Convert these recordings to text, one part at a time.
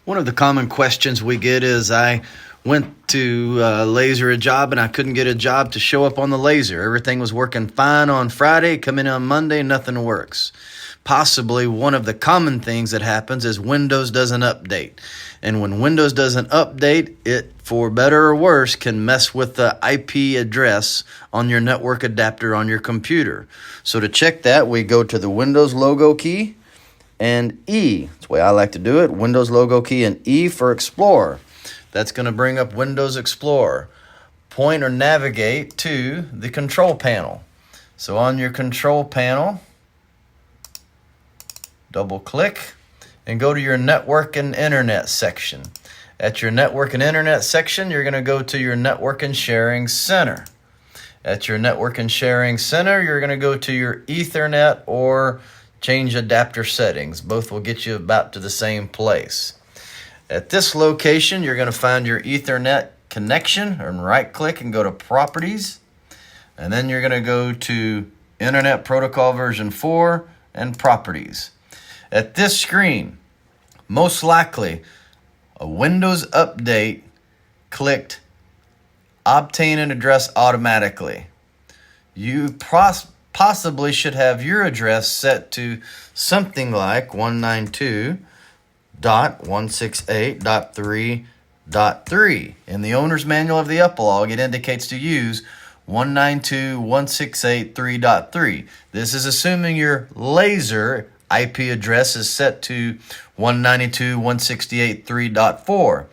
One of the common questions we get is I went to laser a job and I couldn't get a job to show up on the laser. Everything was working fine on Friday, come in on Monday, nothing works. Possibly one of the common things that happens is Windows doesn't update. And when Windows doesn't update, it, for better or worse, can mess with the IP address on your network adapter on your computer. So to check that, we go to the Windows logo key and E. That's the way I like to do it. Windows logo key and E for Explorer. That's going to bring up Windows Explorer. Point or navigate to the control panel. So on your control panel, double click and go to your network and internet section. At your network and internet section, you're going to go to your network and sharing center. At your network and sharing center, you're going to go to your Ethernet or change adapter settings. Both will get you about to the same place. At this location, you're going to find your Ethernet connection and right click and go to properties. And then you're going to go to Internet Protocol version 4 and properties. At this screen, most likely a Windows update clicked obtain an address automatically. You possibly should have your address set to something like 192.168.3.3. In the owner's manual of the Epilog, it indicates to use 192.168.3.3. This is assuming your laser IP address is set to 192.168.3.4.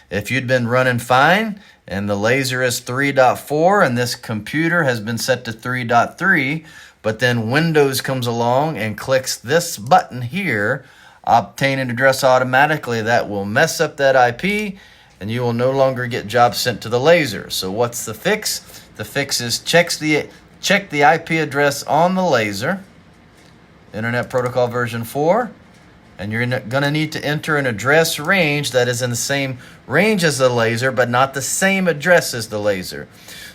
If you'd been running fine and the laser is 3.4 and this computer has been set to 3.3, but then Windows comes along and clicks this button here, obtain an address automatically, that will mess up that IP and you will no longer get jobs sent to the laser. So what's the fix? The fix is check the IP address on the laser, Internet Protocol version 4, and you're going to need to enter an address range that is in the same range as the laser, but not the same address as the laser.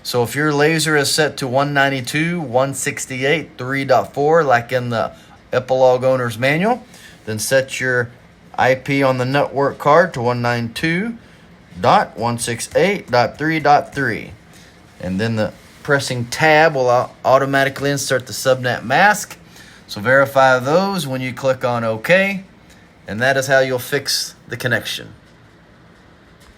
So if your laser is set to 192.168.3.4, like in the Epilog owner's manual, then set your IP on the network card to 192.168.3.3. And then the pressing tab will automatically insert the subnet mask. So verify those when you click on OK, and that is how you'll fix the connection.